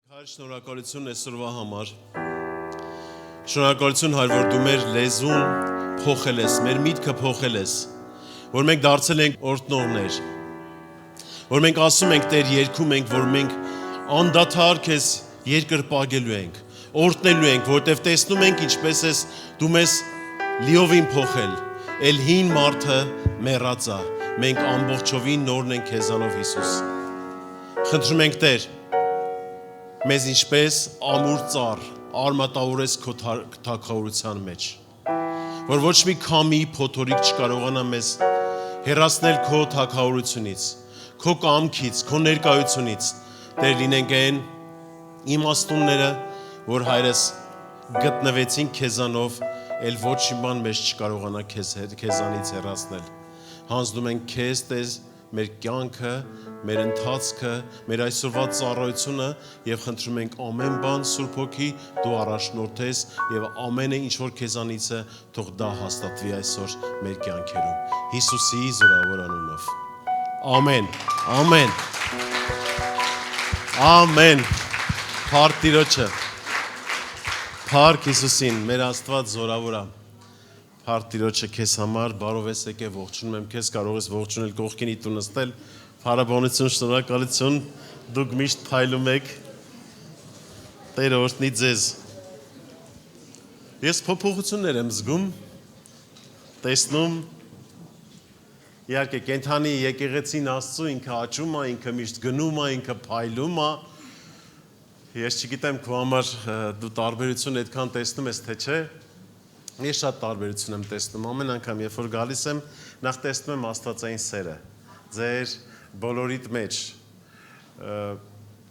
Հայր շնորհակալություն այսօրվա համար։ Շնորհակալություն հայր, որ դու մեր լեզուն փոխել ես, մեր միտքը փոխել ես, որ մենք դարձել ենք օրհնողներ, որ մենք ասում ենք Տեր, երգում ենք, որ մենք անդադար քեզ երկրպագելու ենք, օրհնելու ենք, որտեղ տեսնում ենք ինչպես ես դու մեզ լիովին փոխել, էլ հին մարդը մեռած է, մենք ամբողջովին նորն ենք քեզանով Հիսուս։ Խնդրում ենք Տեր, մեզ ինչպես ամուր ծառ արմատավորես քո թագավորության մեջ, որ ոչ մի քամի փոթորիկ չկարողանա մեզ հեռացնել քո թագավորությունից, քո կամքից, քո ներկայությունից, Տեր լինենք այն իմաստունները, որ հայրս գտնվեցին քեզանով, էլ ոչ մի բան մեզ չկարողանա քեզանից հեռացնել։ Հանձնում ենք քեզ, Տեր, մեր կյանքը, մեր ընթացքը, մեր այսօրվա ծառայությունը եւ խնդրում ենք ամեն բան Սուրբ Հոգի դու առաջնորդես եւ ամենը ինչ որ քեզանից է թող դա հաստատվի այսօր մեր կյանքերում Հիսուսի զորավոր անունով ամեն ամեն ամեն Փառք Տիրոջը Փառք Հիսուսին մեր Աստված զորավոր է Փառք Տիրոջը քեզ համար բարով ես եկե ողջունում եմ քեզ կարող ես ողջունել կողքինիդ ու նստել Փառաբանություն, շնորհակալություն, դուք միշտ փայլում եք, Տերը օրհնի ձեզ։ Ես փոփոխություններ եմ զգում, տեսնում, իհարկե կենդանի եկեղեցին Աստծո ինքը աճում է, ինքը միշտ գնում է, ինքը փայլում է։ Ես չգիտեմ քո համար դու տարբերություն այդքան տեսնում ես թե չէ։ Ես շատ տարբերություն եմ տեսնում, ամեն անգամ երբ որ գալիս եմ, նախ տեսնում եմ Աստվածային սերը։ Ձեր բոլորիդ մեջ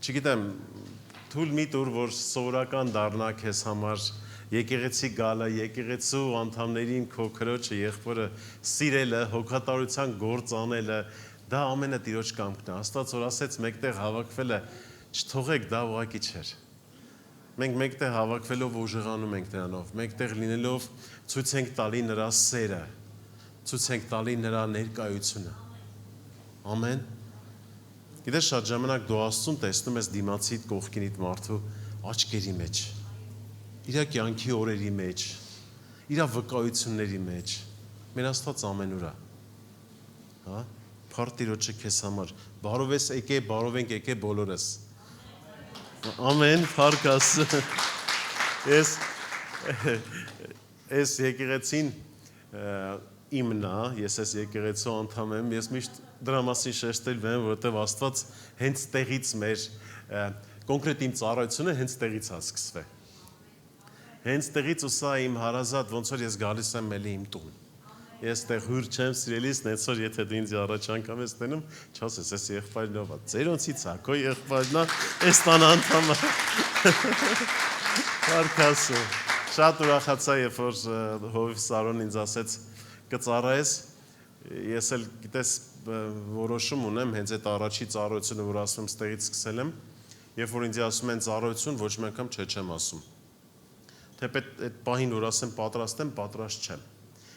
չգիտեմ թույլ մի տուր որ սովորական դառնա քեզ համար եկեղեցի գալը եկեղեցու անդամներին քո քրոջը եղբորը սիրելը հոգատարության գործ անելը դա ամենը Տիրոջ կամքն է Աստված որ ասեց մեկտեղ հավաքվելը չթողեք դա ուղղակի չէր մենք մեկտեղ հավաքվելով ուժեղանում ենք նրանով մեկտեղ լինելով ցույց ենք տալի նրա սերը ցույց ենք տալի նրա ներկայությունը Ամեն։ Գիտես շատ ժամանակ դու Աստծուն տեսնում ես դիմացիդ կողքինիդ մարդու աչքերի մեջ, իր կյանքի օրերի մեջ, իր վկայությունների մեջ, մեր Աստված ամենուր է։ Հա? Փառք Տիրոջը քեզ համար։ Բարով ես եկե, բարով ենք եկե բոլորս։ Ամեն, փառք Աստծո։ Ես եկեղեցին իմն է, ես ես եկեղեցու անդամ եմ, ես միշտ դրա մասին շեշտել եմ, որովհետև Աստված հենց տեղից մեր կոնկրետ իմ ծառայությունը հենց տեղից է սկսվել։ Հենց տեղից ու սա իմ հարազատ, ոնց որ ես գալիս եմ էլի իմ տուն։ Ես տեղ հյուր չեմ սիրելիս, նենց որ եթե դու ինձ առաջ անգամ ես տենում, չասես, ես եղբայրն ով է, ծերոնցից է, քո եղբայրն է, այս տան անդամը։ Փառք Աստծո։ Շատ ուրախացա, երբ որ Հովիվ Սարոն ինձ ասեց կծառայես, ես էլ գիտես որոշում ունեմ հենց այդ առաջի ծառայությունը, որ ասում եմ ստեղից սկսել եմ, երբ որ ինձ ասում են ծառայություն, ոչ մի անգամ չեմ ասում։ Թեպետ այդ պահին որ ասեմ պատրաստ եմ, պատրաստ չեմ։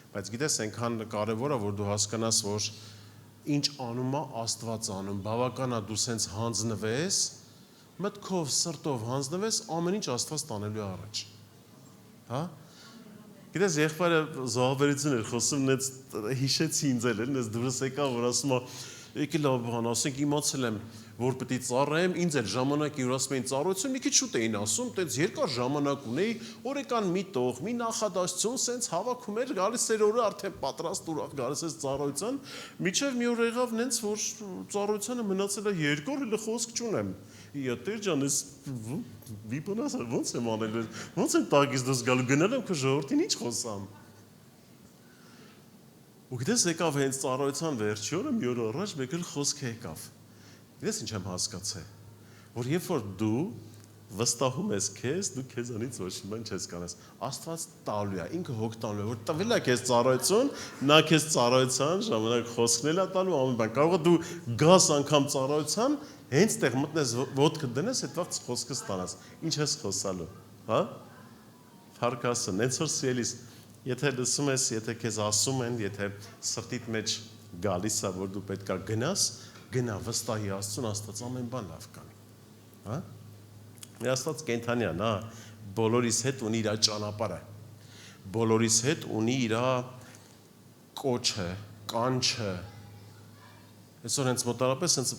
Բայց գիտես այնքան կարևոր է, որ դու հասկանաս, որ ինչ անում է Աստված անում, բավական է դու սենց հանձնվես, մտքով, սրտով հանձնվես, ամեն ինչ Աստված տանելու է առաջ։ Հա? Գիտես եղբայրը զոհաբերություն էր խոսում, նենց հիշեցի ինձ էլ, նենց դուրս եկա, որ ասում է, եկել լավ բան, ասենք իմացել եմ, որ պետք է ծառայեմ, ինձ էլ ժամանակի որ ասում էին ծառայություն, մի քիչ շուտ էին ասում, տենց երկար ժամանակ ունեի, օրեկան մի տող, մի նախադասություն, սենց հավաքում էր, գալիս էր օրը արդեն պատրաստ ուրախ գալիս էր ծառայության, միջև մի օր եղավ նենց, որ ծառայությանը մնացել է 2 օր, հələ խոսք չունեմ։ Իա Տեր ջան, ես մի բան ասա, ոնց եմ անել, ոնց եմ տակից դուրս գալու, գնալ եմ քո ժողովրդին ինչ խոսամ։ Ու գիտես եկավ հենց ծառայության վերջի օրը մի օր առաջ մեկ էլ խոսք եկավ։ Գիտես ինչ եմ հասկացել, որ երբ որ դու վստահում ես քեզ, դու քեզանից ոչ մի բան չես կանես։ Աստված տալու է, ինքը հոգ տալու է, որ տվել է քեզ ծառայություն, նա քեզ ծառայության ժամանակ խոսքնել է տալու ամեն բան։ Կարող է դու գաս անգամ ծառայության, հենց տեղ մտնես ոտքը դնես, այդ վաղ խոսքը ստանաս։ Ինչ ես խոսալու, հա? Փառք Աստծո, նենց որ սիրելիս Եթե լսում ես, եթե քեզ ասում են, եթե սրտիդ մեջ գալիս է, որ դու պետք է գնաս, գնա վստահի Աստծուն, Աստված ամեն բան լավ կանի։ Հա? Մեր Աստված կենթանյան, հա, բոլորիս հետ ունի իր ճանապարհը։ Բոլորիս հետ ունի իր կոչը, կանչը։ Այսօր հենց մոտարապես հենց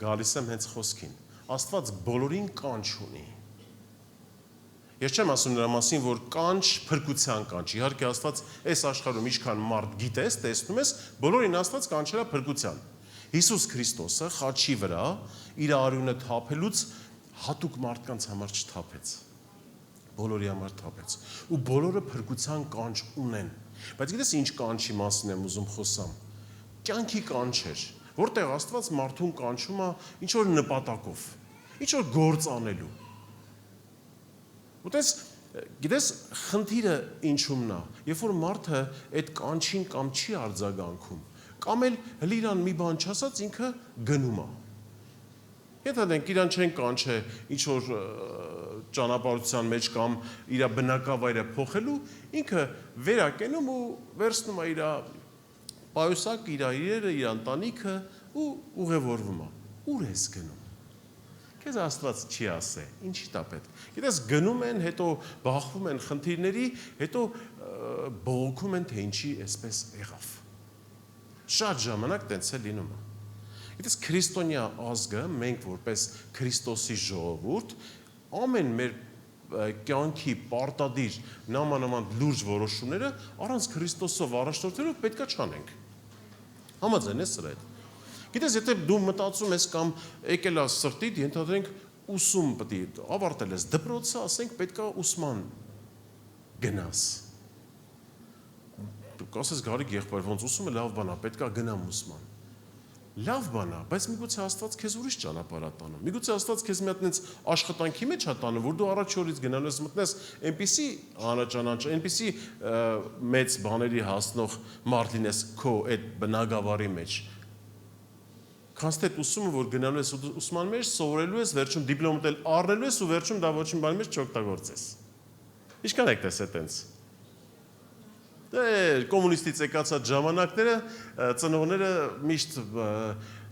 գալիս եմ հենց խոսքին։ Աստված բոլորին կանչ ունի։ Ես չեմ ասում նրա մասին, որ կանչ փրկության կանչ։ Իհարկե Աստված այս աշխարհում ինչքան մարդ գիտես, տեսնում ես, բոլորին Աստված կանչել է փրկության։ Հիսուս Քրիստոսը խաչի վրա իր արյունը թափելուց հատուկ մարդկանց համար չթափեց։ Բոլորի համար թափեց։ Ու բոլորը փրկության կանչ ունեն։ Բայց գիտես ինչ կանչի մասին եմ ուզում խոսամ։ Կյանքի կանչ էր, որտեղ Աստված մարդուն կանչում է ինչ որ նպատակով, ինչ որ գործ անելու։ Ուտես, գիտես, խնդիրը ինչումն է, երբ որ մարդը այդ կանչին կամ չի արձագանքում, կամ էլ հլիրան մի բան չասած ինքը գնում է։ Եթե դենք իրան չեն կանչե ինչ որ ճանապարհության մեջ կամ իր բնակավայրը փոխելու, ինքը վերակենում ու վերցնում է իր պայուսակ, իր իրերը, իր ընտանիքը ու ուղևորվում է։ Ուր ես գնում։ Քեզ Աստված չի ասե, ինչի՞ տա պետք։ Գիտես գնում են, հետո բախվում են խնդիրների, հետո բողոքում են, թե ինչի այսպես եղավ։ Շատ ժամանակ տենց է լինում։ Գիտես քրիստոնյա ազգը, մենք որպես Քրիստոսի ժողովուրդ, ամեն մեր կյանքի պարտադիր նամանավանդ լուրջ որոշումները առանց Քրիստոսով առաջնորդելու պետքա չանենք։ Համաձայն ես սրա հետ։ Գիտես, եթե դու մտածում ես կամ եկել ես սրտիդ, ենթադրենք ուսում պետք է ավարտել ես դպրոցը, ասենք պետքա ուսման գնաս։ Դու կասես Գարիկ եղբայր, ոնց ուսումը լավ բան է, պետքա գնամ ուսման։ Լավ բան է, բայց միգուցե Աստված քեզ ուրիշ ճանապարհ է տանում։ Միգուցե Աստված քեզ մի հատ այնց աշխատանքի մեջ է տանում, որ դու առաջ օրից գնալու ես մտնես այնպիսի անաճանաչ, այնպիսի մեծ բաների հասնող մարդ լինես քո այդ բնակավարի մեջ։ Քանց թե ուսումը, որ գնալու ես ուսման մեջ, սովորելու ես, վերջում դիպլոմդ էլ առնելու ես ու վերջում դա ոչինչ բանի մեջ չօգտագործես։ Ինչքան եք տեսել այտենց։ Կոմունիստից եկածած ժամանակները ծնողները միշտ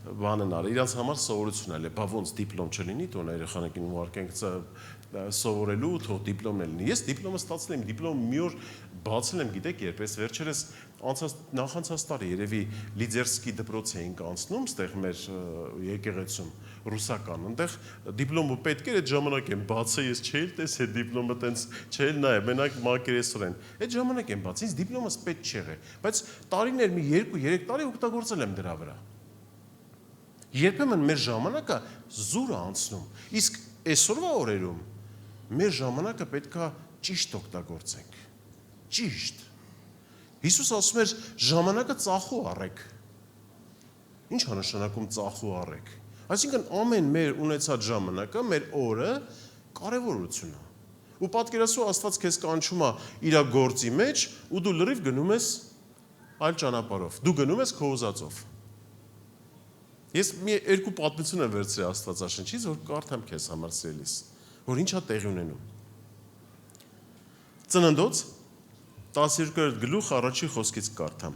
բան են արել, իրանց համար սովորություն էլ է, բա ոնց դիպլոմ չլինի, թող երեխաներին ուղարկենք սովորելու, թող դիպլոմն էլ լինի։ Ես դիպլոմը ստացել եմ, դիպլոմ մի օր բացել եմ, գիտեք, երպես վերջերս նախանցած տարի երևի Լիձերսկի դպրոց էինք անցնում, ստեղ մեր եկեղեցում ռուսական, այնտեղ դիպլոմը պետք էր, այդ ժամանակ եմ բացել, ես չէի տեսել դիպլոմը տենց չէի նայ, մենակ մակերեսորեն։ Այդ ժամանակ եմ բացել, ինձ դիպլոմս պետք չէ, բայց տարիներ մի 2-3 տարի օգտագործել եմ դրա վրա։ Երբեմն մեր ժամանակը զուր է անցնում, իսկ այսօրվա օրերում մեր ժամանակը պետքա ճիշտ օգտագործենք։ Ճիշտ։ Հիսուս ասում էր ժամանակը ծախու առեք։ Ինչ է նշանակում ծախու առեք։ Այսինքն ամեն մեր ունեցած ժամանակը, մեր օրը կարևորություն է։ Ու պատկերացրու Աստված քեզ կանչում է իր գործի մեջ ու դու լրիվ գնում ես այլ ճանապարհով։ Դու գնում ես քո ուզածով։ Ես մի երկու պատմություն եմ վերցրել Աստվածաշնչից, որ կարդամ քեզ համար սիրելիս, որ ինչա տեղի ունենում։ Ծննդոց 12-րդ գլուխ առաջի խոսքից կարդամ։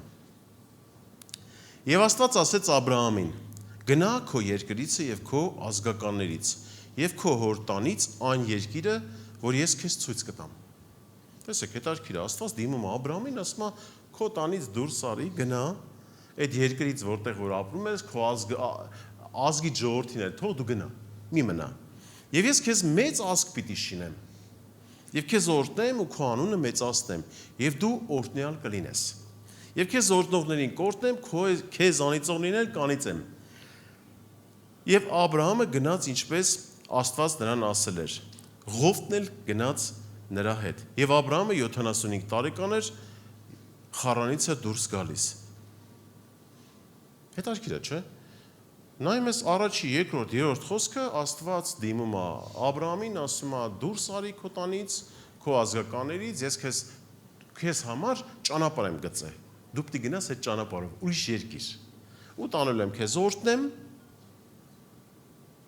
Եվ Աստված ասեց Աբրահամին. գնա քո երկրիցը եւ քո ազգականներից եւ քո հոր տանից այն երկիրը, որ ես քեզ ցույց կտամ։ Տեսեք, հետաքրքիր է, Աստված դիմում է Աբրահամին, ասում է քո տանից դուրս արի, գնա այդ երկրից, որտեղ որ ապրում ես, քո ազգի ժողովրդին էլ թող դու գնա, մի մնա։ Եվ ես քեզ մեծ ազգ պիտի շինեմ։ Եվ քեզ օրհնեմ ու քո անունը մեծացնեմ, եւ դու օրհնյալ կլինես։ Եվ քեզ օրհնողներին կօրհնեմ, քեզ անիծողներին էլ կանիծեմ։ Եվ Աբրահամը գնաց ինչպես Աստված նրան ասել էր։ Ղովտն էլ գնաց նրա հետ։ Եվ Աբրահամը 75 տարեկան էր, Խառանից է դուրս գալիս։ Հետաքրքիր է, չէ՞։ Նայում ես առաջի, երկրորդ, երրորդ խոսքը Աստված դիմում է Աբրահամին, ասում է դուրս արի քո տանից, քո ազգականներից, ես քեզ համար ճանապարհ եմ գծել։ Դու պետք է գնաս այդ ճանապարհով, ուրիշ երկիր։ Ու տանելու եմ քեզ օրհնեմ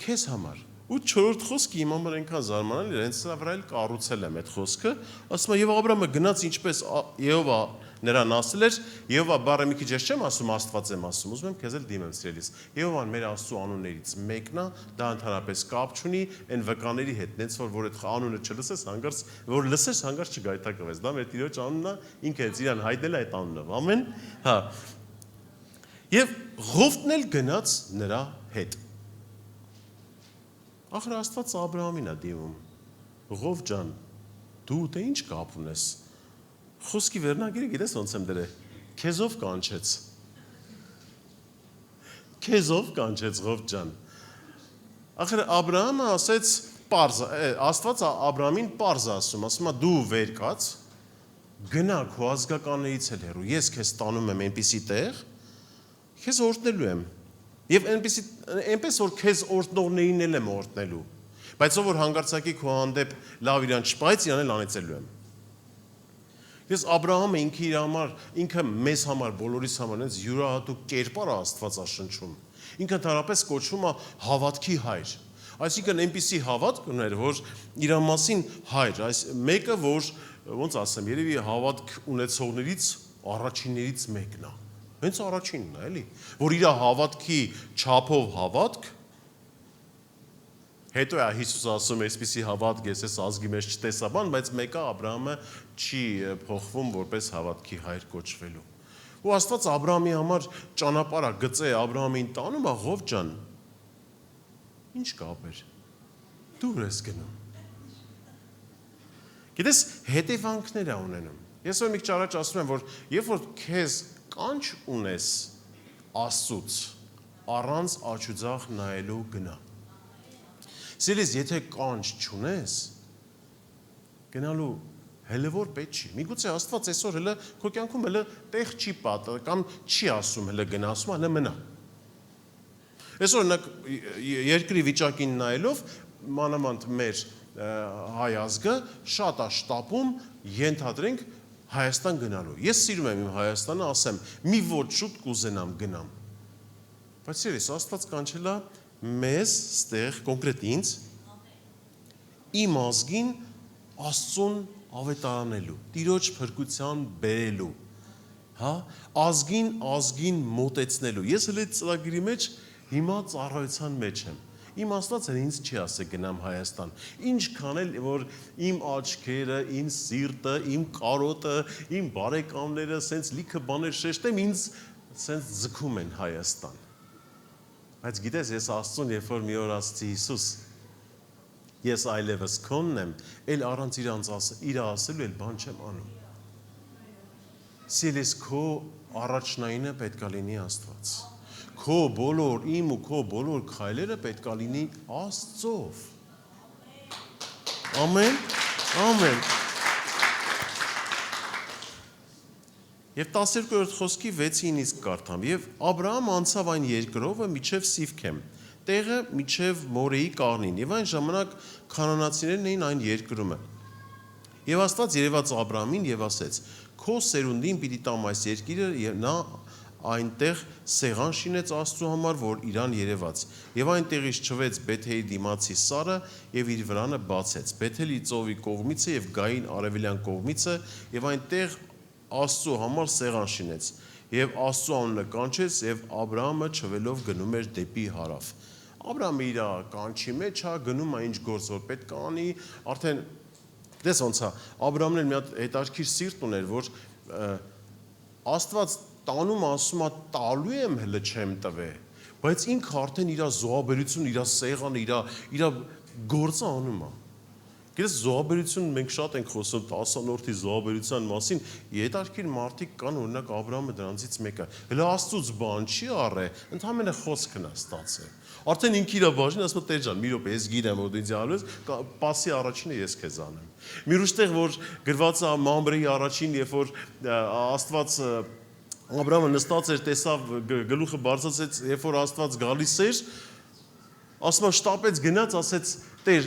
քեզ համար։ Ու 4-րդ խոսքը իմ համար այնքան զարմանալի է, հենց սրա վրա էլ կառուցել եմ այդ խոսքը, ասում է եւ Աբրահամը գնաց ինչպես Եհովա նրան ասել էր, Եհովա բառը մի քիչ չեմ ասում, Աստված եմ ասում, ուզում եմ քեզ էլ դիմեմ սիրելիս։ Եհովան մեր Աստծո անուններից մեկն է, դա ընդհանրապես կապ չունի այն վկաների հետ, նենց որ այդ անունը չլսես, հանգարց որ լսես, հանգարց չգայթակղես, դա մեր Տիրոջ անունն է, ինքը հենց իրան հայտնել է այդ անունով։ Ամեն։ Հա։ Եվ Ղովտն էլ գնաց նրա հետ։ Ախր Աստված Աբրահամին է դիմում։ Ղով ջան, դու դե ինչ կապ ունես։ Խոսքի վերնագիրը գիտես ոնց եմ դրել։ Քեզով կանչեց։ Քեզով կանչեց Ղով ջան։ Ախր Աբրահամը ասեց պարզ, Աստված Աբրահամին պարզ ասում է դու վեր կաց, գնա քո ազգականներից էլ հեռու, ես քեզ տանում եմ այնպիսի տեղ, քեզ օրհնելու եմ։ Եվ այնպես որ քեզ օրհնողներին էլ եմ օրհնելու, բայց ով որ հանգարցակի քո հանդեպ լավ իրան չպայծ, իրան էլ անեցելու եմ։ Ես Աբրահամը ինքը մեզ համար, բոլորիս համար այնց յուրահատուկ կերպար է Աստվածաշնչում։ Ինքը ընդհանրապես կոչվում է հավատքի հայր։ Այսինքն այնպիսի հավատք ուներ, որ իր մասին հայր, այս մեկը, որ ոնց ասեմ, երևի հավատք ունեցողներից առաջիններից մեկն է։ Հենց առաջինն է, էլի, որ իր հավատքի չափով հավատք, հետո է Հիսուս ասում այսպիսի հավատք ես այս ազգի մեջ չտեսա բան, բայց մեկը Աբրահամը չի փոխվում որպես հավատքի հայր կոչվելու։ Ու Աստված Աբրահամի համար ճանապարհ է գծե Աբրահամին տանում է Ղով ջան։ Ինչ կապ էր։ Դու ես գնում։ Գիտես, հետևանքներ է ունենում։ Ես որ մի քիչ առաջ ասում եմ, որ երբ որ քեզ կանչ ունես Աստծուց, առանց աչուձախ նայելու գնա։ Սիրելիս, եթե կանչ չունես, գնալու հələ որ պետք չի։ Միգուցե Աստված այսօր հələ քո կյանքում հələ տեղ չի պատը կամ չի ասում հələ գնա, ասում հələ մնա։ Այսօր նա երկրի վիճակին նայելով, մանավանդ մեր հայ ազգը շատ է շտապում, ենթադրենք Հայաստան գնալու։ Ես սիրում եմ իմ Հայաստանը, ասեմ, մի ոչ շուտ կուզենամ գնամ։ Բայց սիրես, Աստված կանչել է մեզ ստեղ, կոնկրետ ինձ, իմ ազգին Աստծուն ավետարանելու, Տիրոջ փրկության բերելու, հա, ազգին մոտեցնելու։ Ես հենց ծրագրի մեջ հիմա ծառայության մեջ եմ։ Իմ Աստվածը ինձ չի ասել գնամ Հայաստան։ Ինչքան էլ որ իմ աչքերը, իմ սիրտը, իմ կարոտը, իմ բարեկամները սենց լիքը բաներ շեշտեմ, ինձ սենց ձգում են Հայաստան։ Բայց գիտես, ես Աստծուն երբ որ մի օր ասացի Հիսուս, ես այլևս քոնն եմ, էլ առանց իր ասելու էլ բան չեմ անում։ Սիրես, քո առաջնայինը պետք է լինի Աստված։ Քո բոլոր իմ ու քո բոլոր քայլերը պետք է լինի Աստծով։ Ամեն, ամեն։ Եվ 12-րդ խոսքի 6-ին իսկ կարդամ։ Եվ Աբրահամ անցավ այն երկրովը միջև Սիվքեմ, տեղը միջև Մորեի կաղնին, եւ այն ժամանակ քանանացիներն էին այն երկրումը։ Եվ Աստված երևաց Աբրահամին եւ ասեց. Քո սերունդին պիտի տամ այս երկիրը, եւ նա այնտեղ սեղան շինեց Աստծու համար, որ իրան երևաց, եւ այնտեղից չվեց Բեթելի դիմացի Սարը եւ իր վրանը բացեց, Բեթելի ծովի կողմիցը եւ Գային արևելյան կողմիցը, եւ այնտեղ Աստծու համար սեղան շինեց, եւ Աստծու անունը կանչեց, եւ Աբրահամը չվելով գնում էր դեպի հարավ։ Աբրահամը իր կանչի մեջ է, գնում է ինչ գործ որ պետք է անի, արդեն դες ոնց է, Աբրահամն մի հատ հետարքիր սիրտ ուներ, որ Աստված տանում ասում է տալու եմ հələ չեմ տվե, բայց ինքը արդեն իր զոհաբերություն, իր սեղանը, իր գործը անում է։ Գիտես, զոհաբերություն մենք շատ ենք խոսում 10-րդի զոհաբերության մասին, հետարքիր մարդիկ կան, օրինակ Աբրահամը դրանցից մեկը։ Հələ Աստծուց բան չի առե, ընդհանրապես խոսքն է ստացել։ Արդեն ինքը իր բաժին ասում է Տեր ջան, մի րոպե, ես գիտեմ որ դու ինձ ալես, պասի առաջինը ես քեզ անեմ։ Մի ուրիշտեղ որ գրված է Մամրեի առաջին, երբ որ Աստված Աբրահամը նստած էր, տեսավ գլուխը բարձրացեց, երբ որ Աստված գալիս էր, ասում է շտապեց գնաց, ասեց Տեր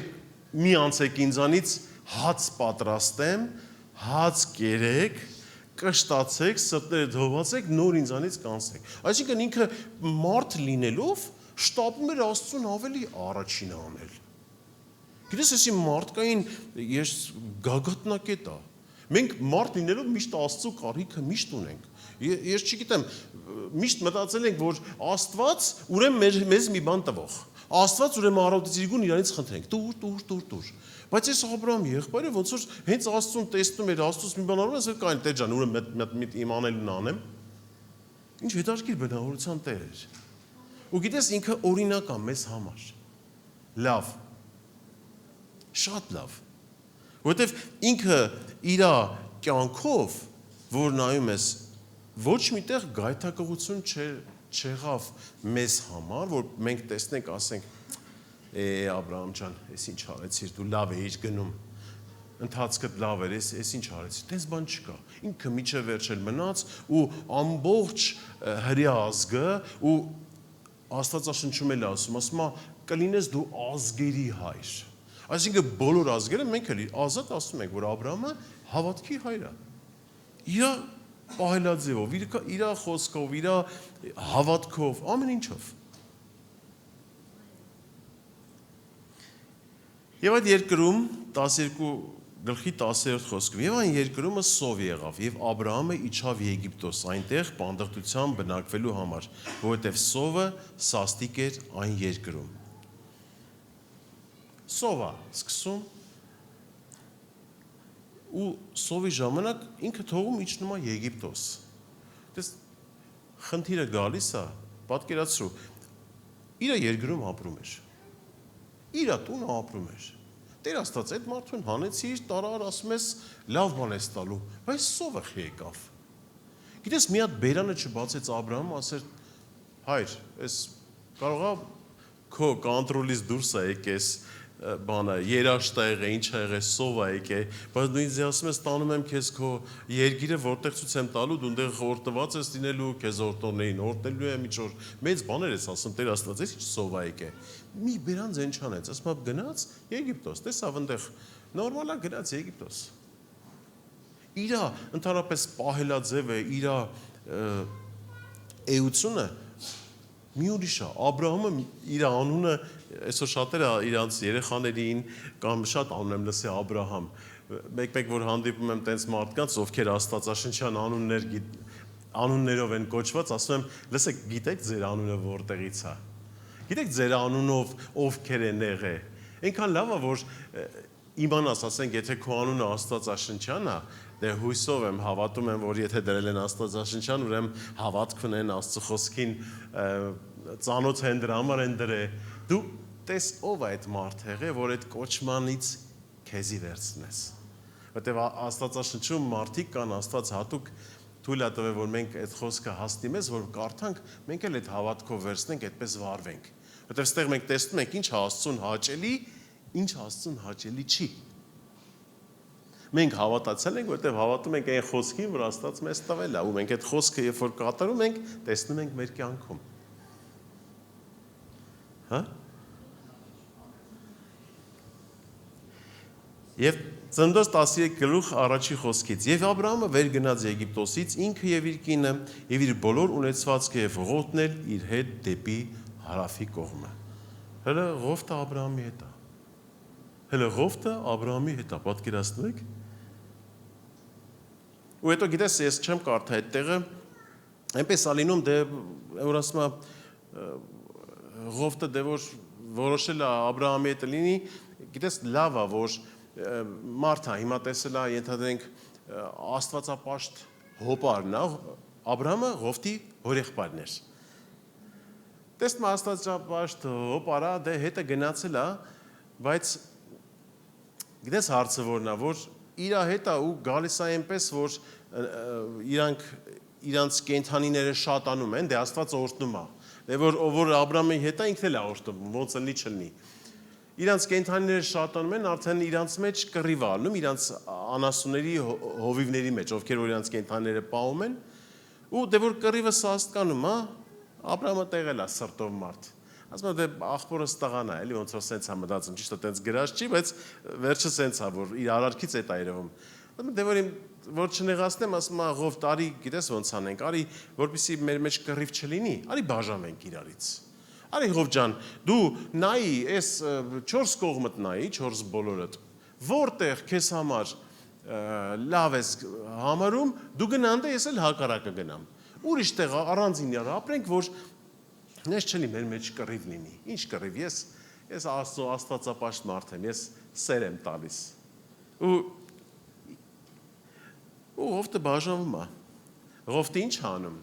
մի անցեք ինձանից հաց պատրաստեմ, հաց կերեք, կշտացեք, սրտերը դողացեք, նոր ինձանից կանցեք։ Այսինքն ինքը մարդ լինելով շտապում էր Աստծուն ավելի առաջին անել։ Գիտես, էսի մարդկային ես գագաթնակետ է։ Մենք մարդ լինելով միշտ Աստծո կարիքը միշտ ունենք։ Ես չգիտեմ, միշտ մտածել ենք, որ Աստված ուրեմն մեզ մի բան տվող։ Աստված ուրեմն առավոտից իրանից խնդրենք, տուր։ Բայց ես Աբրահամի եղբայրը ոնց որ հենց Աստծուն տեսնում էր, Աստծուց մի բան արում ես, կային Տեր ջան, ուրեմն մի իմանելն անեմ։ Ինչ հետաքրքիր բնավորության Տեր էր։ Ու գիտես, ինքը օրինակ է մեզ համար։ Լավ։ Շատ լավ։ Որովհետև ինքը իր կյանքով, որ նայում ես, ոչ միտեղ գայթակղություն չեղավ մեզ համար, որ մենք տեսնենք, ասենք, Աբրահամ ջան, ես ինչ արեցիր, դու լավ էիր գնում, ընթացքդ լավ էր, ես ինչ արեցիր, տես բան չկա, ինքը միջև վերջել մնաց ու ամբողջ հրյա ազգը ու Աստվածաշնչում էլ ասում կլինես դու ազգերի հայր, այսինքն բոլոր ազգերը մենք էլ ազատ ասում ենք, որ Աբրահամը հավատքի հայր է, իր պահելաձևով, իր խոսքով, իր հավատքով, ամեն ինչով։ Եվ այդ երկրում 12:10 խոսքում, եւ այն երկրումը սով եղավ, եւ Աբրահամը իջավ Եգիպտոս, այնտեղ բանդղտությամբ բնակվելու համար, որովհետեւ սովը սաստիկ էր այն երկրում։ Սովը սկսում ու սովի ժամանակ ինքը թողում իջնում է Եգիպտոս։ Դες խնդիրը գալիս է, պատկերացրու, իր երկրում ապրում էր։ Իր տունը ապրում էր։ Տեր Աստված այդ մարդուն հանեցիր, տարար, ասում ես, լավ բան ես տալու, բայց սովը եկավ։ Գիտես, մի հատ բերանը չբացեց Աբրահամը, ասեր, հայր, ես կարող է քո կոնտրոլից դուրս է եկես բանը, երաշտայղ է, ինչ ա եղել, սով է եկել, բայց դու ինձ ասում ես, տանում եմ քեզ քո երկիրը, որտեղ ցույց եմ տալու, դու այնտեղ օրտված ես լինելու, քեզ օրտորներին օրտնելու եմ ինչ որ մեծ բաներ ես ասում, Տեր Աստված, ինչ սով է եկել։ Մի բերան ձեն չանեց, ասում եմ գնաց Եգիպտոս, տեսավ այնտեղ նորմալ է գնաց Եգիպտոս։ Իր ընդհանրապես պահելաձև է, իր էությունը մի ուրիշ է, Աբրահամը իր անունը այսօր շատերը իրանց երեխաներին կամ շատ անուն եմ լսի Աբրահամ, մեկ որ հանդիպում եմ տենց մարդկանց, ովքեր Աստվածաշնչյան անուններով են կոչված, ասում եմ, լսեք, գիտեք ձեր անունը որտեղից է։ Գիտեք ձեր անունով ովքեր են եղել։ Այնքան լավ է, որ իմանաս, ասենք, եթե քո անունը Աստվածաշնչյան է, դե հույսով եմ, հավատում եմ, որ եթե դրել են Աստվածաշնչյան, ուրեմն հավատք ունեն Աստծո խոսքին, ծանոթ են դրա համար են դրել։ Դու տես ով է այդ մարդը, որ այդ կոչմանից քեզի վերցնես։ Որտեվ Աստվածաշնչում մարդիկ կան, Աստված հատուկ թույլ է տվել, որ մենք այդ խոսքը հաստիմես, որ կարդանք, մենք էլ այդ հավատքով վերցնենք, այդպես վարվենք։ Որտեվ ստեղ մենք տեսնում ենք ինչ Աստծուն հաճելի, ինչ Աստծուն հաճելի չի։ Մենք հավատացել ենք, որտեվ հավատում ենք այն խոսքին, որ Աստված մեզ տվել է, ու մենք այդ խոսքը երբ որ կատարում ենք, տեսնում ենք մեր կյանքում։ Հա? Եվ Ծննդոց 13:1 խոսքից եւ Աբրահամը վեր գնաց Եգիպտոսից ինքը եւ իր կինը եւ իր բոլոր ունեցվածքը եւ ողորմն էլ իր հետ դեպի հարավի կողմը։ Հələ Ղովտը Աբրահամի հետ է։ Հələ Ղովտը Աբրահամի հետ է, պատկերացնում եք։ Ու հետո գիտես, ես չեմ կարդա այդ տեղը, այնպես է լինում, դե որ ասում է Ղովտը դե որ որոշել է Աբրահամի հետ լինի, գիտես լավ է, որ մարդ է, հիմա տեսել է, ենթադրենք Աստվածապաշտ հոպարն է, Աբրահամը Ղովտի հորեղբայրն էր։ Տեսնում Աստվածապաշտ հոպարա, դե հետը գնացել է, բայց գիտես հարցը որն է, որ իր հետ է ու գալիս է այնպես, որ իրանց կենդանիները շատանում են, դե Աստված օրհնում է։ Դե որ Աբրահամի հետ է ինքն էլ է օրհնում, ոնց լինի չլինի։ Իրանց կենդանիները շատանում են, արդեն իրանց մեջ կռիվ ալնում, իրանց անասունների հովիվների մեջ, ովքեր որ իրանց կենդանիները պահում են, ու դե որ կռիվը սաստկանում է, Աբրահամը տեղել է սրտով մարդ։ Ասում է դե աղբորս տղան է, էլի ոնց որ սենց է մտածում, ճիշտ է տենց գրած չի, բայց վերջը սենց է, որ իր արարքից է երևում։ Դե որ չնեղացնեմ, ասում է Ղովտ, արի, գիտես ոնց անենք, արի, որպեսզի մեր մեջ կռիվ չլինի, արի բաժանվենք իրարից։ Արի Հով ջան, դու նայի, այս 4 կողմդ նայի, 4 բոլորդ, որտեղ քեզ համար լավ ես համարում, դու գնանդ ես էլ հակառակը գնամ։ Ուրիշ տեղ առանձին ապրենք, որ ես չլի մեր մեջ կռիվ լինի։ Ինչ կռիվ, ես Աստվածապաշտ մարդ եմ, ես սեր եմ տալիս։ Ու Հովտը բաժանվում է։ Հովտը ինչ անում։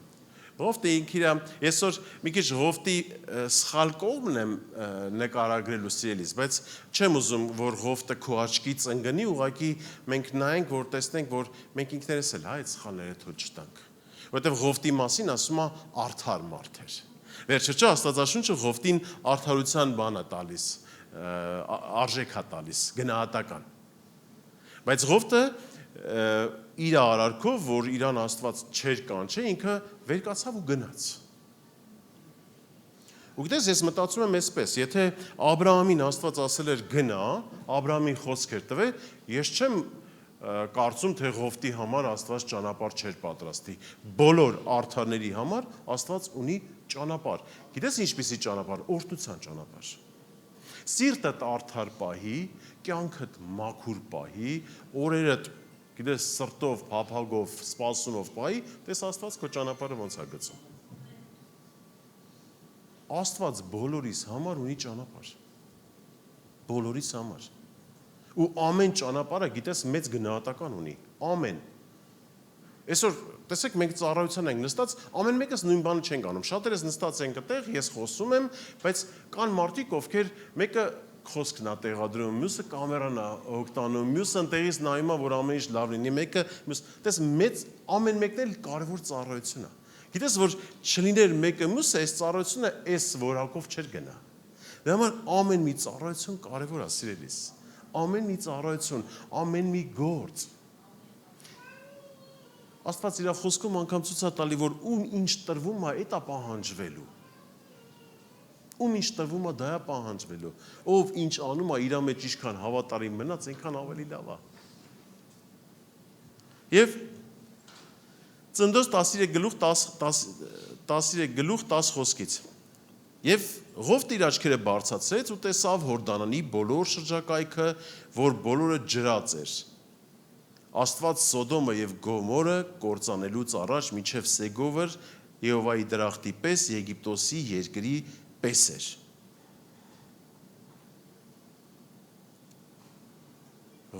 Հովտը ինքիրա, այսօր մի քիչ Հովտի սխալ կողմն եմ նկարագրելու սիրելիս, բայց չեմ ուզում, որ Հովտը քո աչքից ընկնի, ուղղակի մենք նայենք, որ տեսնենք, որ մենք ինքներս էլ այդ սխալները թույլ չտանք։ Որովհետև Հովտի մասին ասում է արդար մարդ էր։ Վերջը չէ, Աստվածաշունչը Հովտին արդարության բան է տալիս, արժեք է տալիս, գնահատական։ Բայց Հովտը իր արարքով, որ իրան Աստված չեր կանչե, ինքը վեր կացավ ու գնաց։ Ու գիտես, ես մտածում եմ այսպես, եթե Աբրահամին Աստված ասել էր գնա, Աբրահամին խոսք էր տվել, ես չեմ կարծում, թե Հովտի համար Աստված ճանապարհ չէր պատրաստի։ Բոլոր արդարների համար Աստված ունի ճանապարհ։ Գիտես ինչպիսի ճանապարհ, օրհնության ճանապարհ։ Սիրտդ արդար պահի, կյանքդ մաքուր պահի, օրերդ գիտես սրտով, փափագով, սպասումով պահի, տես Աստված քո ճանապարհը ոնց է գծում։ Աստված բոլորիս համար ունի ճանապարհ։ Բոլորիս համար։ Ու ամեն ճանապարհը գիտես մեծ գնահատական ունի, ամեն։ Այսօր տեսեք մենք ծառայության ենք նստած, ամեն մեկս նույն բանը չենք անում։ Շատերս նստած ենք այդտեղ, ես խոսում եմ, բայց կան մարդիկ, ովքեր մեկը խոսքն է տեղադրում, մյուսը կամերան է օգտանում, մյուսը ընտեղից նայում է, որ ամեն ինչ լավ լինի, մեկը մյուս, տես մեծ ամեն մեկն էլ կարևոր ծառայություն է։ Գիտես որ չլիներ մեկը մյուսը, այս ծառայությունը այս որակով չէր գնա։ Դրա համար ամեն մի ծառայություն կարևոր է, սիրելիս։ Ամեն մի ծառայություն, ամեն մի գործ։ Աստված իր խոսքում անգամ ցույց է տալի, որ ում ինչ տրվում է, դա պահանջվելու։ Ում ինչ տրվում է, դա է պահանջվելու։ Ով ինչ անում է, իր մեջ ինչքան հավատարիմ մնաց, այնքան ավելի լավ է։ Եվ Ծննդոց 13:10 խոսքից։ Եվ Հովտը իր աչքերը բարձրացրեց ու տեսավ Հորդանանի բոլոր շրջակայքը, որ բոլորը ջրած էր։ Աստված Սոդոմը եւ Գոմորը կործանելուց առաջ մինչև Սեգովր Եհովայի դրախտի պես Եգիպտոսի երկրի պես էր։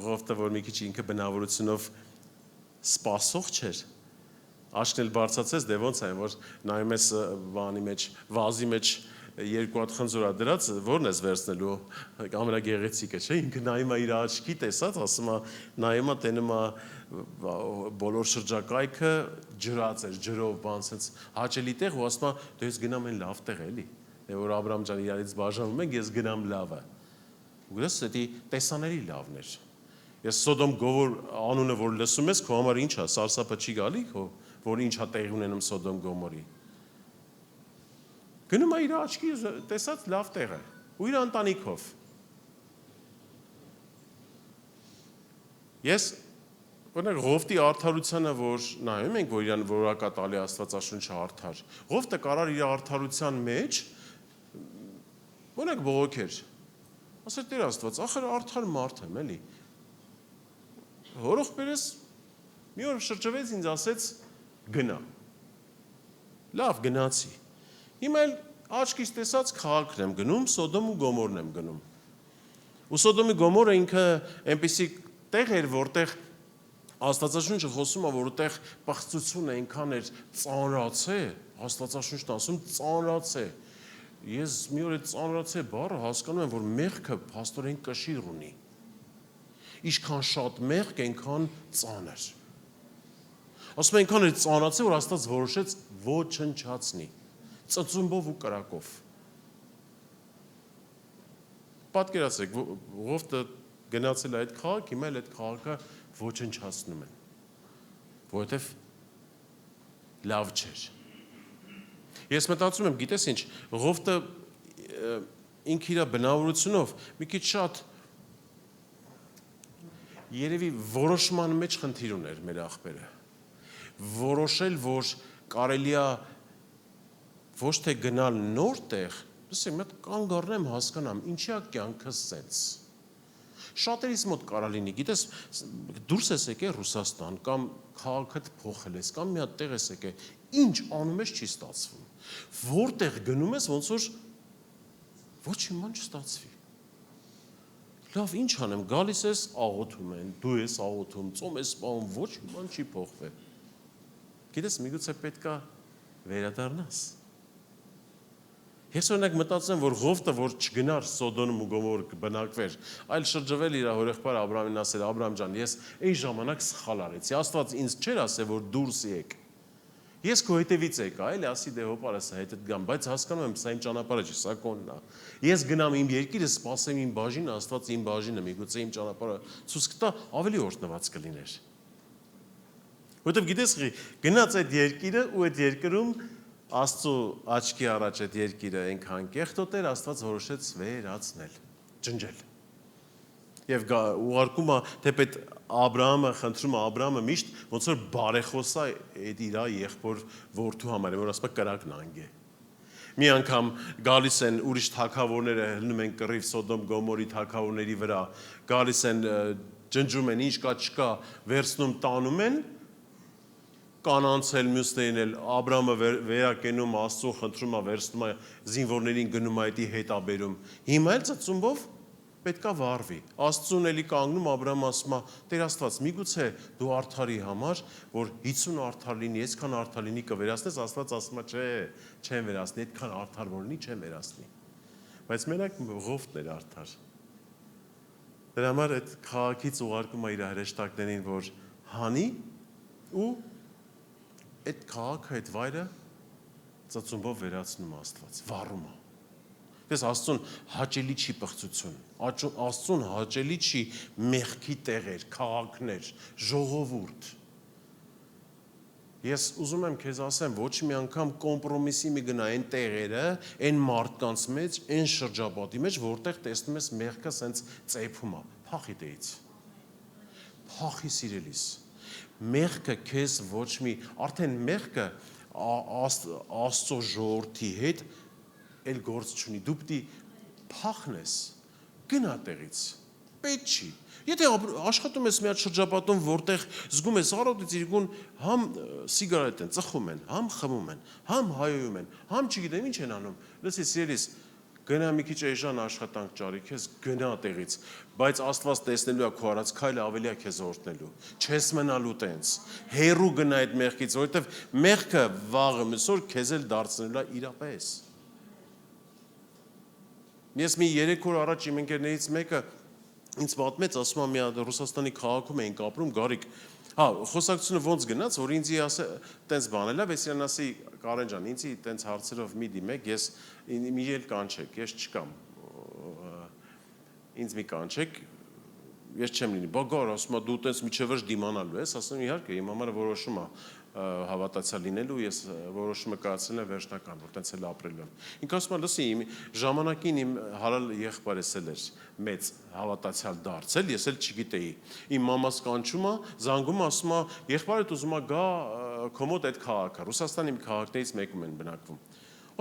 Հովտը, որ մի քիչ ինքը բնավորությունով սպասող չէր, աչքն էլ բարձրացեց, դե ոնց է, որ նայում ես բանի մեջ, վազի մեջ երկու հատ խնձոր է դրած, որն ես վերցնելու, ամենագեղեցիկը, չէ, ինքը նայում է իր աչքի տեսած, ասում է, նայում է, տենում է բոլոր շրջակայքը ջրած էր, ջրով բան, սենց հաճելի տեղ, ու ասում է, դե ես գնամ այն լավ տեղ էլի, որ Աբրահամ ջան իրարից բաժանվում ենք, ես գնամ լավը։ Ու գիտես, դա տեսաների լավն էր։ Ես Սոդոմ Գոմոր անունը որ լսում ես, քո համար ինչ է, սարսափը չի գալի, որ ինչ է տեղի ունենում Սոդոմ Գոմորի։ Գնում է իր աչքի տեսած լավ տեղ է, ու իր ընտանիքով։ Ես օրինակ Հովտի արդարությանը, որ նայում ենք, որ իրան որակա տալի Աստվածաշունչը արդար, Հովտը կարար իր արդարության մեջ օրինակ բողոքեր։ Ասել Տեր Աստված, ախր արդար մարդ եմ, էլի։ Հորող բերես մի օր շրջվեց ինձ ասեց գնա։ Լավ գնացի։ Հիմա էլ աչքից տեսած քաղաքն եմ գնում, Սոդոմ ու Գոմորն եմ գնում։ Ու Սոդոմի Գոմորը ինքը այնպիսի տեղ էր, որտեղ Աստվածաշունչը խոսում է, որ որտեղ պղծությունը այնքան էր ծանրացե, Աստվածաշունչն ասում ծանրացե։ Ես մի օր այդ ծանրացե բառը հասկանում եմ, որ մեղքը փաստորեն կշիռ ունի։ Ինչքան շատ մեղք, այնքան ծանր։ Ասում են այնքան էր ծանրացե, որ Աստված որոշեց ոչնչացնի, ծծումբով ու կրակով։ Պատկերացրեք, Հովտը գնացել այդ քաղաք, հիմա էլ այդ քաղաքը ոչնչացնում են, որովհետև լավ չէր։ Ես մտածում եմ, գիտես ինչ, Հովտը ինքը իր բնավորությունով մի քիչ շատ երևի որոշման մեջ խնդիր ուներ մեր աղբերը։ Որոշել, որ կարելի է ոչ թե գնալ նոր տեղ, լսի, մեկ կանգ առնեմ հասկանամ, ինչի է կյանքս սենց։ Շատերից մոտ կարա լինի, գիտես, դուրս ես եկել Ռուսաստան կամ քաղաքդ փոխել ես կամ մի հատ տեղ ես եկել, ինչ անում ես չի ստացվում։ Որտեղ գնում ես, ոնց որ ոչինչ ման չստացվի։ Լավ, ինչ անեմ, գալիս ես աղոթում են, դու ես աղոթում, ծոմ ես սպանում, ոչինչ ման չի փոխվել։ Գիտես, միգուցե պետքա վերադառնաս։ Ես օրինակ մտածեմ, որ Ղովտը, որ չգնար Սոդոմ ու Գոմոր բնակվեր, այլ շրջվել իր հորեղբայր Աբրահամին ասել, Աբրահամ ջան, ես այն ժամանակ սխալ արեցի, Աստված ինձ չէր ասել, որ դուրս եկ։ Ես քո հետևից եկա, էլի ասի դե հոպարս հետդ գամ, բայց հասկանում եմ, սա իմ ճանապարհը չի, սա կոնն է։ Ես գնամ իմ երկիրը, սպասեմ իմ բաժինը, Աստված իմ բաժինը, միգուցե իմ ճանապարհը ցույց կտա, ավելի օրհնված կլիներ։ Որտեվ գիտես, գնաց այդ երկիրը ու այդ երկրում Աստծո աչքի առաջ այդ երկիրը այնքան կեղտոտ էր, Աստված որոշեց վերացնել, ջնջել։ Եվ ուղարկում է թեպետ Աբրահամը, խնդրում է Աբրահամը միշտ ոնց որ բարեխոս է այդ իր եղբոր որդու համար, որ ասում է կրակն անգե։ Մի անգամ գալիս են ուրիշ թագավորները հլնում են կռիվ Սոդոմ Գոմորի թագավորների վրա, գալիս են ջնջում են, ինչ կա չկա, վերցնում տանում են, կանանցել մյուսներին էլ Աբրահամը վերակենում Աստծո խնդրում է վերցնում է զինվորներին գնում է այդի հետ աբերում հիմա էլ ծծումբով պետքա վառվի Աստծուն էլի կանգնում Աբրահամը ասում է Տեր Աստված միգուցե դու արդարի համար որ 50 արդար լինի այսքան արդար լինի կվերացնես Աստված ասում է չէ չեմ վերացնի այդքան արդար որ լինի չեմ վերացնի բայց մենակ Ղովտն էր արդար դրա համար այդ քաղաքից ուղարկում է իր հրեշտակներին որ հանի ու այդ քաղաքը, այդ վայրը ծծումբով վերացնում Աստված, վառում է։ Դες Աստծուն հաճելի չի պղծություն, Աստծուն հաճելի չի մեղքի տեղեր, քաղաքներ, ժողովուրդ։ Ես ուզում եմ քեզ ասեմ, ոչ մի անգամ կոմպրոմիսի մի գնա այն տեղերը, այն մարդկանց մեջ, այն շրջապատի մեջ, որտեղ տեսնում ես մեղքը սենց ծեփում է, փախի դեից։ Փախի սիրելիս։ Մեղքը քեզ ոչ մի արդեն մեղքը Աստծո ժողովրդի հետ էլ գործ չունի դու պիտի փախնես գնա տեղից պետք չի եթե աշխատում ես մի հատ շրջապատում որտեղ զգում ես առօրից իրգուն համ սիգարետ են ծխում են համ խմում են համ հայոյում են համ չգիտեմ ինչ են անում լսի սիրելիս գնա մի քիչ էժան աշխատանք ճարի քեզ գնա տեղից բայց Աստված տեսնելու է քո արած քայլը ավելի է քեզ օրհնելու չես մնալու տենց հերու գնա այդ մեղքից որովհետև մեղքը վաղը մսոր քեզ էլ դարձնելու է իրապես ես մի 3 օր առաջ իմ ընկերներից մեկը ինձ պատմեց ասում է մի հատ Ռուսաստանի քաղաքում էինք ապրում Գարիկ հա խոսակցությունը ոնց գնաց որ ինձ ասե տենց բանել է ես իրան ասի Կարեն ջան ինձ տենց հարցերով մի դիմեք ես մի էլ կանչեք ես չկամ ինձ մի կանչեք ես չեմ լինի բագար ասում է դու տենց միջևերջ դիմանալու ես ասում իհարկե իմ համար որոշում է հավատացյալ լինելու ես որոշումը կայացրել եմ վերջնական որ տենց էլ ապրելու եմ ինքը ասում է լսի իմ ժամանակին իմ հարալ եղբայրս էլ էր մեծ հավատացյալ դարձել ես էլ չգիտեի իմ մամաս կանչում է զանգում ասում է եղբայրդ ուզում է գա քո մոտ այդ քաղաքը Ռուսաստանի քաղաքներից մեկում են բնակվում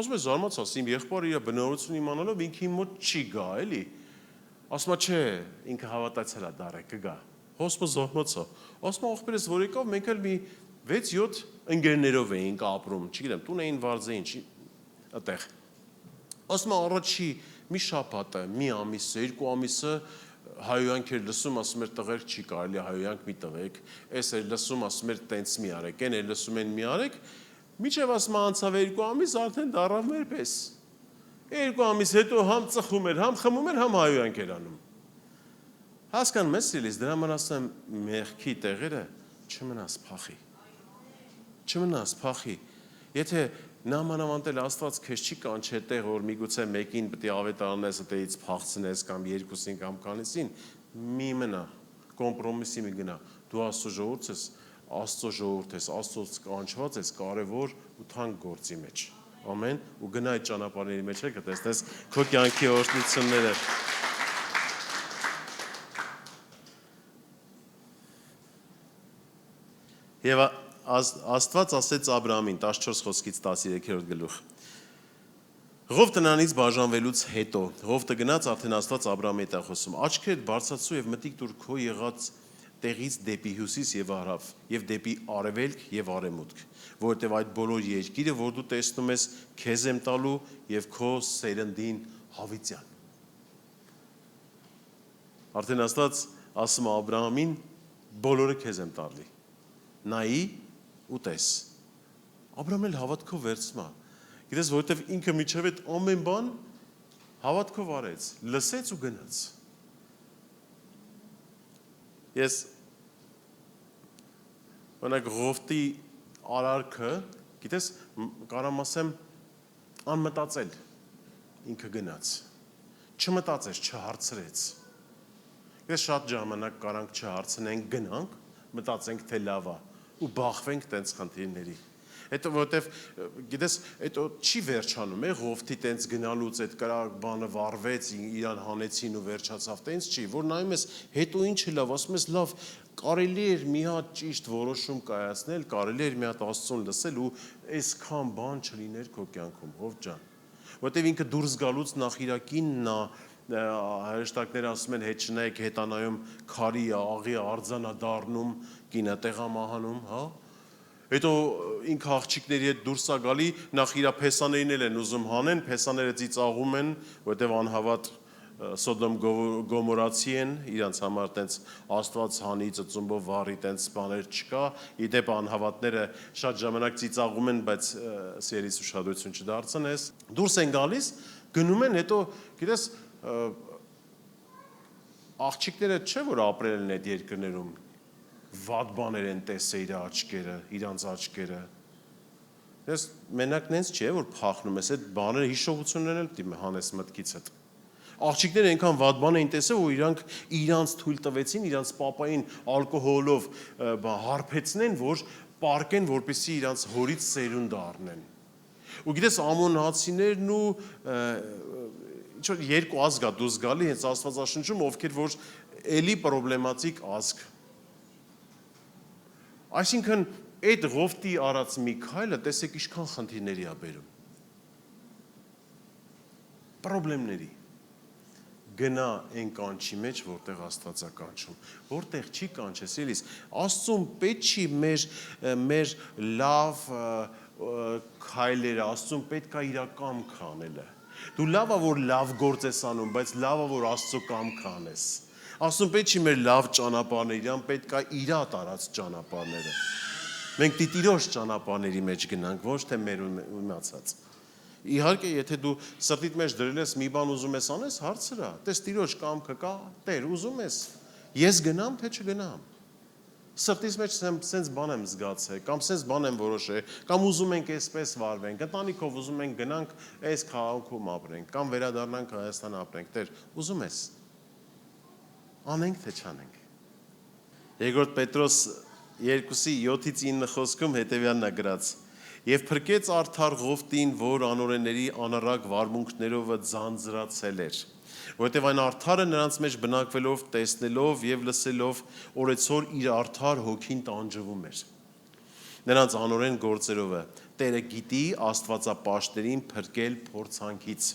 ասում է զարմացած իմ եղբայրը իր բնավորությունը իմանալով ինքը իմ մոտ չի գա էլի ասում է չէ ինքը հավատացյալ է դարը կգա հոսպը զարմացա ասում է ողբերս որ եկավ մենք էլ մի 6-7 ընկերներով էինք ապրում, չգիտեմ, տուն էին վարձեին, այդտեղ։ Ասում է առաջի մի շաբաթը, մի ամիսը, 2 ամիսը հայոյանք էր լսում, ասում էր տղեր չի կարելի հայոյանք մի տվեք, էս էր լսում, ասում էր տենց մի արեք, այն էր լսում են մի արեք, միջև ասում է անցավ 2 ամիս արդեն դառավ մեր պես։ 2 ամիս հետո համ ծխում էր, համ խմում էր, համ հայոյանք էր անում։ Հասկանում ես սիրելիս, դրա համար ասեմ մեղքի տեղերը չմնաս փախի։ Չմնաս փախի եթե նամանավանդ էլ Աստված քեզ չի կանչել տեղ որ միգուցե մեկին պետք է ավետարանես այդից փախցնես կամ երկուսին կամ քանիսին մի մնա կոմպրոմիսի մի գնա դու Աստծո ժողովուրդ ես Աստծո ժողովուրդ ես Աստծոց կանչված ես կարևոր ու թանկ գործի մեջ ամեն ու գնա այդ ճանապարհների մեջ կտեսնես քո կյանքի օրհնությունները Եվ Աստված ասեց Աբրահամին 14 խոսքից 13-րդ գլուխ Ղովտը նրանից բաժանվելուց հետո Ղովտը գնաց արդեն Աստված Աբրահամի հետ խոսում աչքերդ բարձրացու եւ մտիկ դուր քո եղած տեղից դեպի հյուսիս եւ հարավ եւ դեպի արևելք եւ արևմուտք որովհետեւ այդ բոլոր երկիրը որ դու տեսնում ես քեզ եմ տալու եւ քո սերնդին հավիտյան Արդեն Աստված ասում է Աբրահամին բոլորը քեզ եմ տալի նայի ու տես Աբրահամն էլ հավատքով վերցնում է Գիտես, որովհետև ինքը միջև այդ ամեն բան հավատքով արեց, լսեց ու գնաց։ Ես օրինակ Ղովտի արարքը, գիտես, կարամ ասեմ անմտածել ինքը գնաց։ Չմտածեց, չհարցրեց։ Գիտես, շատ ժամանակ կարանք չհարցնենք, գնանք, մտածենք թե լավ է ու բախվենք տենց խնդիրների։ Հետո որտեվ գիտես այդ չի վերջանում է Ղովտի տենց գնալուց այդ կրակ բանը վառվեց իրան հանեցին ու վերջացավ տենց չի որ նայում ես հետո ինչը լավ ասում ես լավ կարելի էր մի հատ ճիշտ որոշում կայացնել կարելի էր մի հատ Աստծուն լսել ու այսքան բան չլիներ քո կյանքում ով ջան որտեվ ինքը դուրս գալուց նախ իր կինն հրեշտակները ասում են հետ չնայեք հետանայում քարի աղի արձանա դառնում կինը տեղամահանում հա Հետո ինքը աղջիկների հետ դուրս է գալի, նախ իր փեսաներին են ուզում հանեն, փեսաները ծիծաղում են, որտեղ անհավատ Սոդոմ Գոմորացի են, իրանց համար տենց Աստված հանի ծծումբով վառի տենց բաներ չկա, իդեպ անհավատները շատ ժամանակ ծիծաղում են, բայց սիրելիս ուշադրություն չդարձնես։ Դուրս են գալիս, գնում են, հետո գիտես աղջիկները չէ որ ապրել են այդ երկրներում վատ բաներ են տեսել իր աչքերը, իրանց աչքերը։ Դες մենակ նենց չէ որ փախնում ես այդ բաները հիշողություններն էլ դիմը հանես մտքիցդ։ Աղջիկները այնքան վատ բան էին տեսել ու իրանց թույլ տվեցին իրանց պապային ալկոհոլով հարբեցնեն որ պարկեն որպեսզի իրանց հորից սերունդ առնեն։ Ու գիտես ամոնացիներն ու ինչ որ երկու ազգ է դուրս գալի հենց Աստվածաշնչում ովքեր որ էլի պրոբլեմատիկ ազգ Այսինքն այդ Ղովտի արած մի քայլը տեսեք ինչքան խնդիրների է բերում։ Պրոբլեմների։ Գնա այն կանչի մեջ, որտեղ Աստված է կանչում։ Որտեղ չի կանչես, էլիս, Աստծուն պետք չի մեր լավ քայլերը, Աստծուն պետք է իր կամքը անելը։ Դու լավ է որ լավ գործ ես անում, բայց լավ է որ Աստծո կամքը անես։ Աստծուն պետք չի մեր լավ ճանապարհները, իրան պետք է իր տարած ճանապարհները։ Մենք Տիրոջ ճանապարհների մեջ գնանք, ոչ թե մեր իմացած։ Իհարկե, եթե դու սրտիդ մեջ դրել ես մի բան ուզում ես անես, հարցրա, տես Տիրոջ կամքը կա, Տեր, ուզում ես, ես գնամ, թե չգնամ։ Սրտից մեջ սենց բան եմ զգացել, կամ սենց բան եմ որոշել, կամ ուզում ենք այսպես վարվենք, ընտանիքով ուզում ենք գնանք այս քաղաքում ապրենք, կամ վերադառնանք Հայաստան ապրենք, Տեր, ուզում ես Անենք թե չանենք։ Երկրորդ Պետրոս 2:7-9 խոսքում հետևյալն է գրած. Եվ փրկեց արդար Ղովտին, որ անօրենների անառակ վարմունքներով ձանձրացել էր, որովհետև այն արդարը նրանց մեջ բնակվելով, տեսնելով եւ լսելով օրեցօր իր արդար հոգին տանջվում էր։ Նրանց անօրեն գործերով Տերը գիտի Աստվածապաշտներին փրկել փորձանքից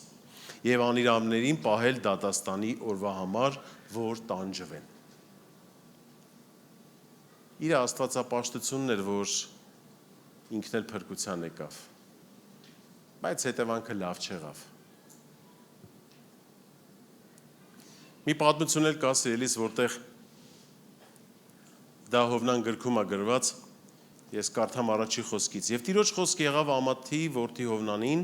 եւ անիրավներին պահել դատաստանի օրվա համար, որ տանջվեն։ Իր Աստվածապաշտությունն էր, որ ինքն էլ փրկության եկավ, բայց հետևանքը լավ չեղավ։ Մի պատմություն էլ կա սիրելիս, որտեղ դա Հովնան գրքում է գրված, ես կարդամ առաջի խոսքից։ Եվ Տիրոջ խոսք եղավ Ամաթի որդի Հովնանին,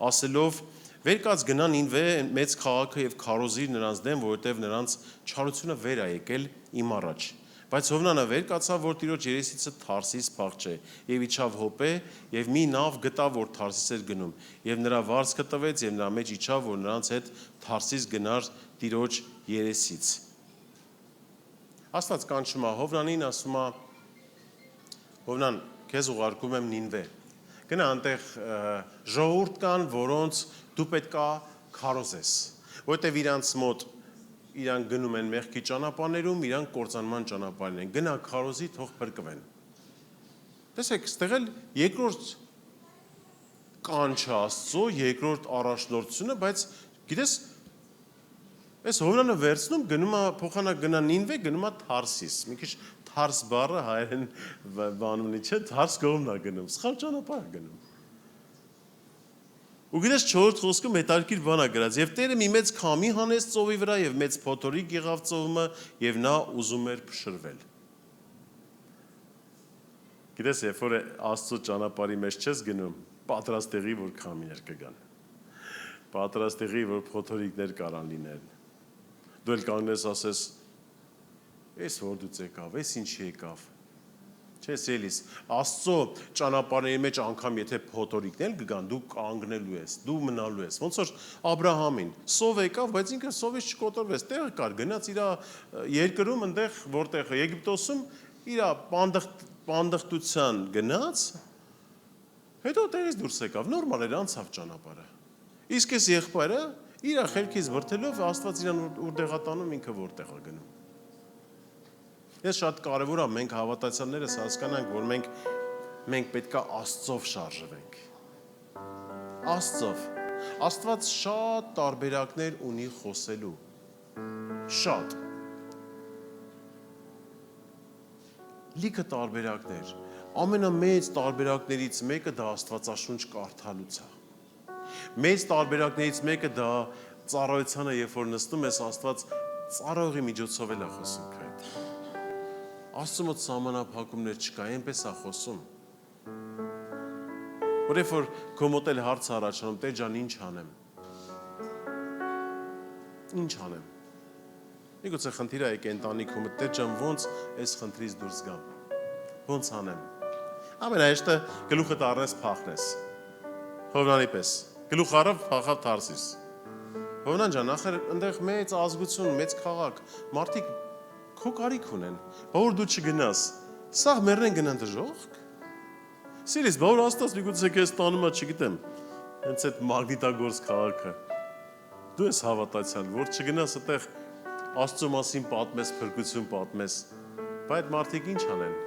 ասելով. Վեր կաց գնա Նինվե մեծ քաղաքը եւ քարոզիր նրանց դեմ, որովհետեւ նրանց չարությունը վեր է եկել իմ առաջ։ Բայց Հովնանը վեր կացավ, որ Տիրոջ երեսիցը Թարսիս փախչե, եւ իջավ հոպե, եւ մի նավ գտավ, որ Թարսիս էր գնում, եւ նրա վարձքը տվեց, եւ նրա մեջ իջավ, որ նրանց հետ Թարսիս գնար Տիրոջ երեսից։ Աստված կանչում է Հովնանին, ասում է. Հովնան, քեզ ուղարկում եմ Նինվե։ Գնա անտեղ ժողովուրդ կան, որոնց դու պետք է քարոզես, որտեվ իրանց մոտ իրան գնում են մեղքի ճանապարհներում, իրան կործանման ճանապարհներն են։ Գնա քարոզի, թող փրկվեն։ Տեսեք, ստեղ էլ երկրորդ կանչ Աստծո, երկրորդ առաջնորդությունը, բայց գիտես, այս Հովնանը վերցնում գնում է փոխանակ գնա Նինվե, գնում է Թարսիս։ Մի քիչ Թարս բառը հայերեն բանումնի չէ, Թարս կողմն է գնում, սխալ ճանապարհ է գնում։ Ու գիտես 4-րդ խոսքում հետարքիր բան է գրած, եւ Տերը մի մեծ քամի հանեց ծովի վրա եւ մեծ փոթորիկ եղավ ծովը եւ նա ուզում էր փշրվել։ Գիտես, երբ որ Աստծո ճանապարհի մեջ չես գնում, պատրաստ եղի, որ քամիներ կգան։ Պատրաստ եղի, որ փոթորիկներ կարան լինեն։ Դու էլ կանգնես ասես, «Էս որդուց եկավ, էս ինչի եկավ»։ Չես ելիս, Աստծո ճանապարհների մեջ անգամ եթե փոթորիկներ կգան, դու կանգնելու ես, դու մնալու ես։ Ոնց որ Աբրահամին, սով եկավ, բայց ինքը սովից չկոտրվեց, տեղը կար, գնաց իր երկրում, այնտեղ, որտեղ Եգիպտոսում իր պանդխտության գնաց, հետո տեղից դուրս եկավ, նորմալ էր, անցավ ճանապարհը։ Իսկ այս եղբայրը իր խելքից վրթելով Աստված իրան որտեղ է տանում, ինքը որտեղ է գնում։ Ես շատ կարևոր է մենք հավատացյալներս հասկանանք, որ մենք պետք է Աստծով շարժվենք։ Աստծով։ Աստված շատ տարբերակներ ունի խոսելու։ Շատ։ Լիքը տարբերակներ։ Ամենամեծ տարբերակներից մեկը դա Աստվածաշունչ կարդալուց է։ Մեծ տարբերակներից մեկը դա ծառայությանը, երբ որ նստում ես, Աստված ծառայողի միջոցով էլ է խոսում քեզ։ Աստծո մոտ սահմանափակումներ չկա, այնպես է խոսում։ Որ երբ որ քո մոտ էլ հարց առաջանում, Տեր ջան, ինչ անեմ։ Ինչ անեմ։ Միգուցե խնդիրը է կենտանիքում, Տեր ջան, ոնց այս խնդրից դուրս գամ։ Ոնց անեմ։ Ամենահեշտը գլուխդ առնես փախնես։ Հովնանի պես։ Գլուխ առավ, փախավ Թարսիս։ Հովնան ջան, ախր այնտեղ մեծ ազգություն, մեծ քաղաք, մարդիկ քո կարիք ունեն, որ դու չգնաս, սաղ մեռնեն գնան դժոխք։ Սիրիս, որ Աստված միգուցե քեզ տանում է, չգիտեմ, հենց այդ Մագնիտագորսկ քաղաքը։ Դու ես հավատացյալ, որ չգնաս այդտեղ Աստծո մասին պատմես, փրկություն պատմես, բայց մարդիկ ինչ անեն։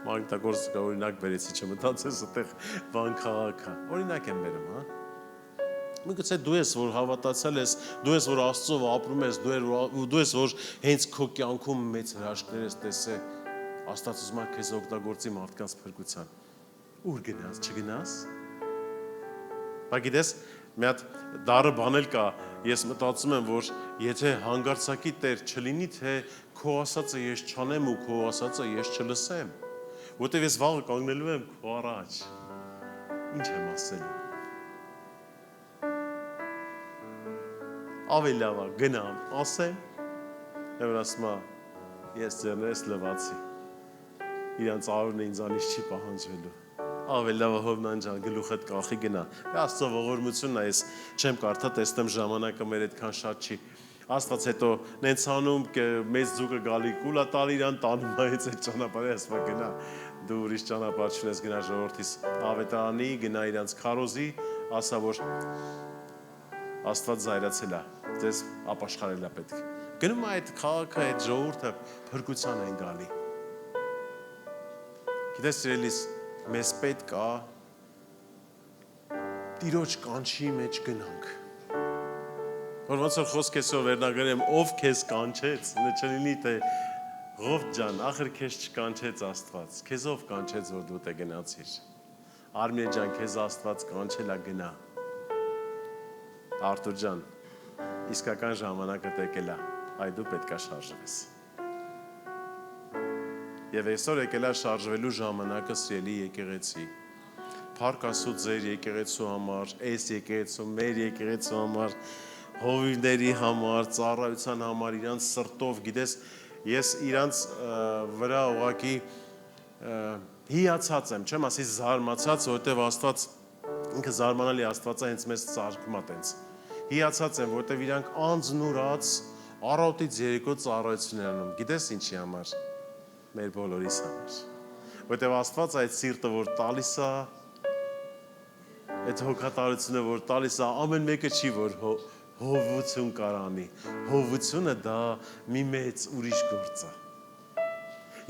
Մագնիտագորսկը օրինակ բերեցի, չմտածես այդտեղ բան քաղաքը։ Օրինակ եմ բերում, հա։ Միգուցե դու ես, որ հավատացել ես, դու ես, որ Աստծով ապրում ես, դու ես, որ հենց քո կյանքում մեծ հրաշքներ ես տեսել, Աստված ուզում է քեզ օգտագործի մարդկանց փրկության։ Ուր գնաս, չգնաս։ Բայց գիտես, մի հատ դառը բան էլ կա, ես մտածում եմ, որ եթե հանգարցակի Տեր չլինի, թե քո ասածը ես չանեմ ու քո ասածը ես չլսեմ, որտեվ ես վաղը կանգնելու եմ քո առաջ։ Ինչ եմ ասելու։ Ավելի լավ է, գնամ, ասեմ, և ասում է, ես ձերներս լվացի, իրանց արունը ինձանից չի պահանջվելու, ավելի լավ է Հովնան ջան, գլուխդ կախի գնա, Աստծո ողորմությունն է, ես չեմ կարդա, տեսնեմ ժամանակը մեր այդքան շատ չի, Աստված հետո նենց անում, մեծ ձուկը գալի, կուլա տալի իրան տանում այս այդ ճանապարհը, ասում է գնա, դու ուրիշ ճանապարհ չունես, գնա ժողովրդիս ավետարանի, գնա իրանց քարոզի, ասա որ Աստված զայրացել է, ձեզ ապաշխարել է պետք։ Գնում է այդ քաղաքը, այդ ժողովուրդը փրկության են գալի։ Գիտես սիրելիս, մեզ պետք է Տիրոջ կանչի մեջ գնանք։ Որ ոնց որ խոսք էսօր վերնագրեմ, ով քեզ կանչեց, չլինի թե Ղովտ ջան, ախր քեզ չկանչեց Աստված, քեզով կանչեց, որ դու տե գնացիր։ Արմինե ջան, քեզ Աստված կանչել է գնա։ Արտուր ջան, իսկական ժամանակը եկել է, այ դու պետք է շարժվես։ Եվ այսօր եկել է շարժվելու ժամանակը սիրելի եկեղեցի։ Փառք Աստծո ձեր եկեղեցու համար, այս եկեղեցու, մեր եկեղեցու համար, հովիվների համար, ծառայության համար, իրանց սրտով, գիտես, ես իրանց վրա ուղղակի հիացած եմ, չեմ ասի զարմացած, որովհետև Աստված ինքը զարմանալի Աստվածը հենց մեզ ծառքում է տենց։ Հիացած եմ, որովհետև իրանք անձնուրաց առավոտից երեկո ծառայություն են անում։ Գիտես ինչի համար։ Մեր բոլորիս համար։ Որովհետև Աստված այդ սիրտը, որ տալիս է, այդ հոգատարությունը, որ տալիս է, ամեն մեկը չի, որ հովություն կարանի։ Հովությունը դա մի մեծ ուրիշ գործ է։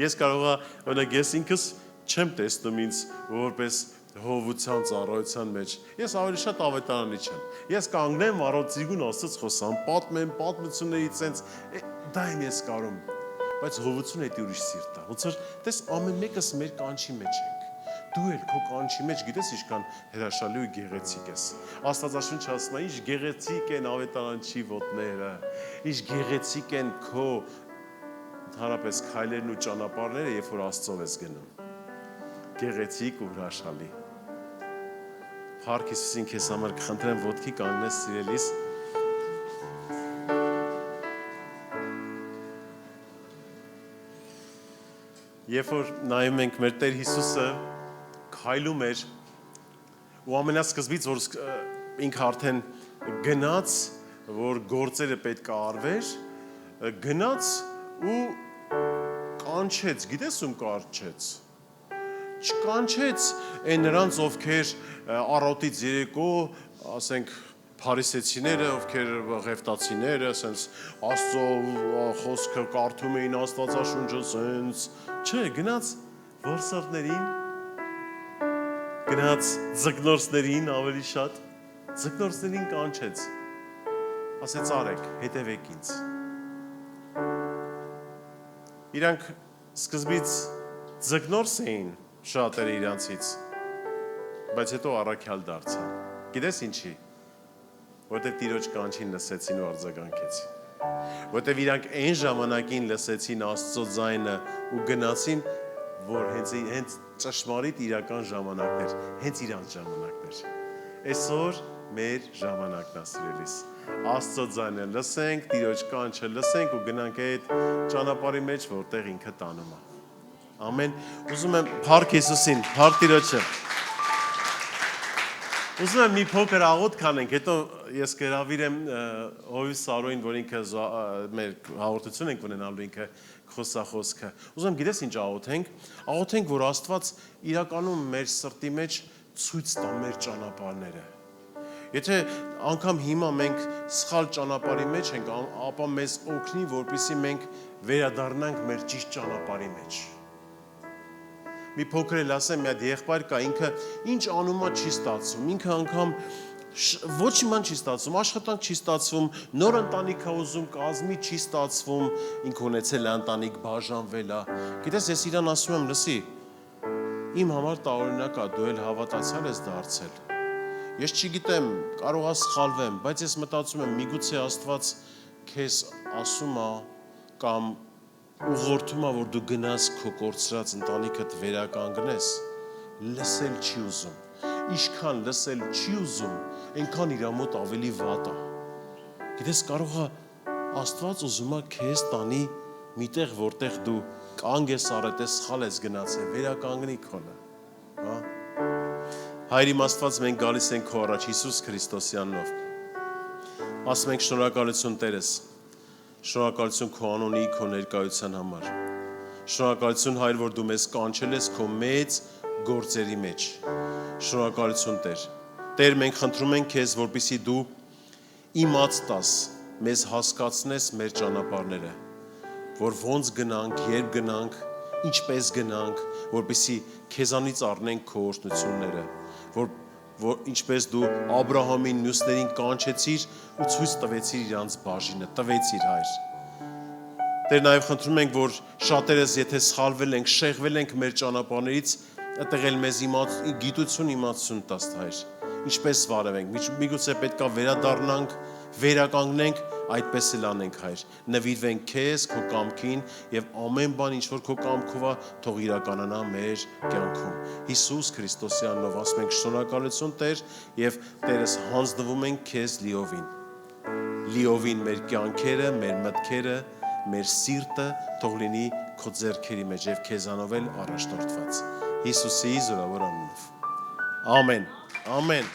Ես կարող եմ, օրինակ ես ինքս չեմ տեսնում ինձ որպես հովության ծառայության մեջ ես ավելի շատ ավետարանի չեմ։ Ես կանգնեմ առողջիգուն Աստծոց խոսամ, պատմեմ պատմություններից sense դա եմ ես կարում։ Բայց հովությունը դա ուրիշ սիրտ է։ Ոնց որ տես ամեն մեկս մեր կանչի մեջ ենք։ Դու էլ քո կանչի մեջ գիտես ինչքան հրաշալի ու գեղեցիկ ես։ Աստվածաշունչը ասում է, ինչ գեղեցիկ են ավետարանչի ոտները, ինչ գեղեցիկ են քո ընդհանրապես քայլերն ու ճանապարհները, երբ որ Աստծով ես գնում։ Գեղեցիկ ու հրաշալի։ Փառք Հիսուսին քեզ համար կխնդրեմ ոտքի կանգնես սիրելիս։ Երբ որ նայում ենք մեր Տեր Հիսուսը քայլում էր ու ամենասկզբից որ ինքը արդեն գնաց, որ գործերը պետք է արվեր, գնաց ու կանչեց, գիտես ում կանչեց։ Չկանչեց այն նրանց, ովքեր առավոտից երեկո, ասենք փարիսեցիները, ովքեր ղևտացիները, ասենց Աստծո խոսքը կարդում էին Աստվածաշունչը, ասենց, չէ, գնաց որսորդներին, գնաց ձկնորսներին ավելի շատ, ձկնորսներին կանչեց, ասեց արեք, հետևեք ինձ։ Իրանք սկզբից ձկնորս էին շատերը իրանցից, բայց հետո առաքյալ դարձան։ Գիտես ինչի։ Որտեվ Տիրոջ կանչին լսեցին ու արձագանքեցին։ Որտեվ իրանք այն ժամանակին լսեցին Աստծո ձայնը ու գնացին, որ հենց ճշմարիտ իրական ժամանակներ, հենց իրանց ժամանակներ։ Այսօր մեր ժամանակն է սիրելիս։ Աստծո ձայնը լսենք, Տիրոջ կանչը լսենք ու գնանք այդ ճանապարհի մեջ, որտեղ ինքը տանում է։ Ամեն։ Ուզում եմ փառք Հիսուսին, փառք Տիրոջը։ Ուզում եմ մի փոքր աղոթք անենք, հետո ես կհրավիրեմ Հովիվ Սարոյին, որ ինքը մեր հաղորդություն ենք ունենալու ինքը խոսախոսքը։ Ուզում եմ գիտես ինչ աղոթենք, որ Աստված իրականում մեր սրտի մեջ ցույց տա մեր ճանապարհները։ Եթե անգամ հիմա մենք սխալ ճանապարհի մեջ ենք, ապա մեզ օգնի, որպեսզի մենք վերադառնանք մեր ճիշտ ճանապարհի մեջ։ Մի փոքր էլ ասեմ, մի հատ եղբայր կա, ինքը ինչ անումա չի ստացվում, ինքը անգամ ոչ մի բան չի ստացվում, աշխատանք չի ստացվում, նոր ընտանիք է ուզում, կազմի չի ստացվում, ինքը ունեցել է ընտանիք, բաժանվել է։ Գիտես, ես իրան ասում եմ, լսի, իմ համար տարօրինակ է, դու էլ հավատացյալ ես դարձել։ Ես չգիտեմ, կարող է սխալվեմ, բայց ես մտածում եմ, միգուցե Աստված քեզ ասում է կամ ուղղորդում է, որ դու գնաս քո կորցրած ընտանիքդ վերականգնես, լսել չի ուզում, ինչքան լսել չի ուզում, այնքան իր մոտ ավելի վատ է։ Գիտես, կարող է Աստված ուզում է քեզ տանի միտեղ, որտեղ դու կանգ ես արել, սխալ ես գնացել, վերականգնի քոնը, հա։ Հայր իմ Աստված, մենք գալիս ենք քո առաջ Հիսուս Քրիստոսի անունով։ Ասում ենք շնորհակալություն Տերս։ Շնորհակալություն քո անունի, քո ներկայության համար։ Շնորհակալություն Հայր, որ դու մեզ կանչել ես քո մեծ գործերի մեջ։ Շնորհակալություն Տեր։ Տեր, մենք խնդրում ենք քեզ, որպեսզի դու իմաց տաս, մեզ հասկացնես մեր ճանապարհները, որ ոնց գնանք, երբ գնանք, ինչպես գնանք, որպեսզի քեզանից առնենք քո օրհնությունները, որ ինչպես դու Աբրահամին մյուսներին կանչեցիր ու ցույց տվեցիր իրանց բաժինը, տվեցիր Հայր։ Տեր, նաև խնդրում ենք, որ շատերս եթե սխալվել ենք, շեղվել ենք մեր ճանապարհներից, այդտեղ էլ մեզ գիտություն իմացություն տաս Հայր։ Ինչպես վարվենք, միգուցե պետք է վերադառնանք, վերականգնենք, այդպես էլ անենք Հայր։ Նվիրվենք քեզ, քո կամքին եւ ամեն բան ինչ որ քո կամքով է, թող իրականանա մեր կյանքում։ Հիսուս Քրիստոսի անունով ասում ենք շնորհակալություն Տեր եւ Տերս հանձնվում ենք քեզ լիովին։ Լիովին մեր կյանքերը, մեր մտքերը, մեր սիրտը թող լինի քո ձեռքերի մեջ եւ քեզանով էլ առաջնորդված։ Հիսուսի զորավոր անունով։ Ամեն։ Ամեն։